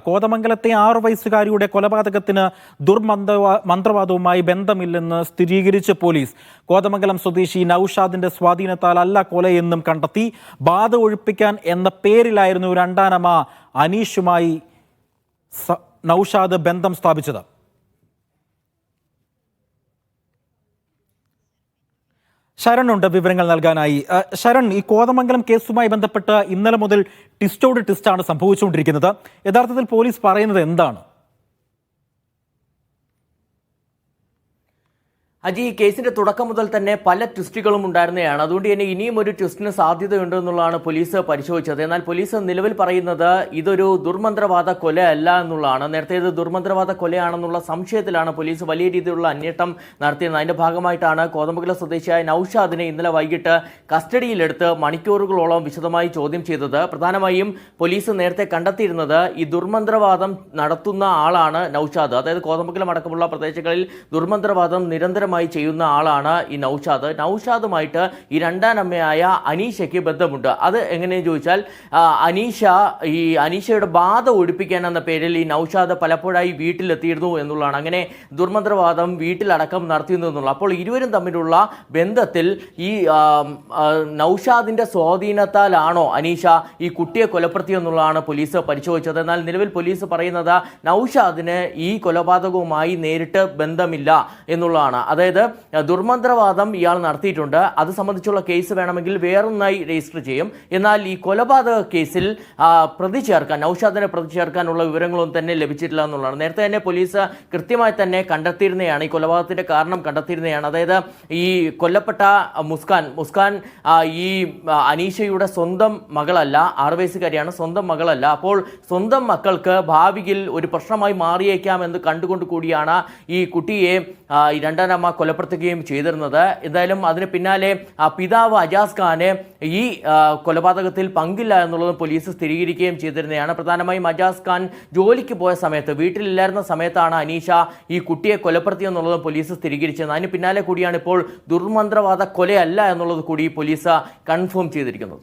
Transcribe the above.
കോതമംഗലത്തെ 6 വയസ്സുകാരിയുടെ കൊലപാതകത്തിന് മന്ത്രവാദവുമായി ബന്ധമില്ലെന്ന് സ്ഥിരീകരിച്ച് പോലീസ്. കോതമംഗലം സ്വദേശി നൌഷാദിന്റെ സ്വാധീനത്താൽ അല്ല കൊലയെന്നും കണ്ടെത്തി. ബാധ ഒഴിപ്പിക്കാൻ എന്ന പേരിലായിരുന്നു രണ്ടാനമ്മ അനീഷുമായി നൌഷാദ് ബന്ധം സ്ഥാപിച്ചത്. ശരൺ വിവരങ്ങൾ നൽകാനായി. ശരൺ, ഈ കോതമംഗലം കേസുമായി ബന്ധപ്പെട്ട് ഇന്നലെ മുതൽ ട്വിസ്റ്റോട് ട്വിസ്റ്റാണ് സംഭവിച്ചുകൊണ്ടിരിക്കുന്നത്. യഥാർത്ഥത്തിൽ പോലീസ് പറയുന്നത് എന്താണ്? അജി, ഈ കേസിന്റെ തുടക്കം മുതൽ തന്നെ പല ട്വിസ്റ്റുകളും ഉണ്ടായിരുന്നതാണ്. അതുകൊണ്ട് തന്നെ ഇനിയും ഒരു ട്വിസ്റ്റിന് സാധ്യതയുണ്ട് എന്നുള്ളതാണ് പോലീസ് പരിശോധിച്ചത്. എന്നാൽ പോലീസ് നിലവിൽ പറയുന്നത് ഇതൊരു ദുർമന്ത്രവാദ കൊല അല്ല എന്നുള്ളതാണ്. നേരത്തെ ഇത് ദുർമന്ത്രവാദ കൊലയാണെന്നുള്ള സംശയത്തിലാണ് പോലീസ് വലിയ രീതിയിലുള്ള അന്വേഷണം നടത്തിയത്. അതിന്റെ ഭാഗമായിട്ടാണ് കോതമംഗലം സ്വദേശിയായ നൌഷാദിനെ ഇന്നലെ വൈകിട്ട് കസ്റ്റഡിയിലെടുത്ത് മണിക്കൂറുകളോളം വിശദമായി ചോദ്യം ചെയ്തത്. പ്രധാനമായും പോലീസ് നേരത്തെ കണ്ടെത്തിയിരുന്നത് ഈ ദുർമന്ത്രവാദം നടത്തുന്ന ആളാണ് നൌഷാദ്. അതായത് കോതമംഗലം അടക്കമുള്ള പ്രദേശങ്ങളിൽ ദുർമന്ത്രവാദം നിരന്തരം ചെയ്യുന്ന ആളാണ് ഈ നൌഷാദ്. നൌഷാദുമായിട്ട് ഈ രണ്ടാനമ്മയായ അനീഷയ്ക്ക് ബന്ധമുണ്ട്. അത് എങ്ങനെയെന്ന് ചോദിച്ചാൽ, അനീഷയുടെ ബാധ ഒഴിപ്പിക്കാൻ എന്ന പേരിൽ ഈ നൌഷാദ് പലപ്പോഴായി വീട്ടിലെത്തിയിരുന്നു എന്നുള്ളതാണ്. അങ്ങനെ ദുർമന്ത്രവാദം വീട്ടിലടക്കം നടത്തിയിരുന്നു എന്നുള്ള. അപ്പോൾ ഇരുവരും തമ്മിലുള്ള ബന്ധത്തിൽ ഈ നൌഷാദിന്റെ സ്വാധീനത്താലാണോ അനീഷ ഈ കുട്ടിയെ കൊലപ്പെടുത്തി എന്നുള്ളതാണ് പോലീസ് പരിശോധിച്ചത്. എന്നാൽ നിലവിൽ പോലീസ് പറയുന്നത് നൌഷാദിന് ഈ കൊലപാതകവുമായി നേരിട്ട് ബന്ധമില്ല എന്നുള്ളതാണ്. അതായത് ദുർമന്ത്രവാദം ഇയാൾ നടത്തിയിട്ടുണ്ട്. അത് സംബന്ധിച്ചുള്ള കേസ് വേണമെങ്കിൽ വേറൊന്നായി രജിസ്റ്റർ ചെയ്യും. എന്നാൽ ഈ കൊലപാതക കേസിൽ പ്രതി ചേർക്കാൻ, നൌഷാദിനെ പ്രതി ചേർക്കാനുള്ള വിവരങ്ങളൊന്നും തന്നെ ലഭിച്ചിട്ടില്ല എന്നുള്ളതാണ്. നേരത്തെ തന്നെ പോലീസ് കൃത്യമായി തന്നെ കണ്ടെത്തിയിരുന്നതാണ്, ഈ കൊലപാതകത്തിന്റെ കാരണം കണ്ടെത്തിയിരുന്നതാണ്. അതായത് ഈ കൊല്ലപ്പെട്ട മുസ്കാൻ ഈ അനീഷയുടെ സ്വന്തം മകളല്ല, 6 വയസ്സുകാരിയാണ്, സ്വന്തം മകളല്ല. അപ്പോൾ സ്വന്തം മക്കൾക്ക് ഭാവിയിൽ ഒരു പ്രശ്നമായി മാറിയേക്കാം എന്ന് കണ്ടുകൊണ്ട് കൂടിയാണ് ഈ കുട്ടിയെ ഈ രണ്ടാനമ്മ കൊലപ്പെടുത്തുകയും ചെയ്തിരുന്നത്. എന്തായാലും അതിന് പിന്നാലെ പിതാവ് അജാസ് ഖാന് ഈ കൊലപാതകത്തിൽ പങ്കില്ല എന്നുള്ളത് പോലീസ് സ്ഥിരീകരിക്കുകയും ചെയ്തിരുന്നതാണ്. പ്രധാനമായും അജാസ് ഖാൻ ജോലിക്ക് പോയ സമയത്ത്, വീട്ടിലില്ലായിരുന്ന സമയത്താണ് അനീഷ ഈ കുട്ടിയെ കൊലപ്പെടുത്തിയെന്നുള്ളത് പോലീസ് സ്ഥിരീകരിച്ചത്. അതിന് പിന്നാലെ കൂടിയാണ് ഇപ്പോൾ ദുർമന്ത്രവാദ കൊലയല്ല എന്നുള്ളത് കൂടി പോലീസ് കൺഫേം ചെയ്തിരിക്കുന്നത്.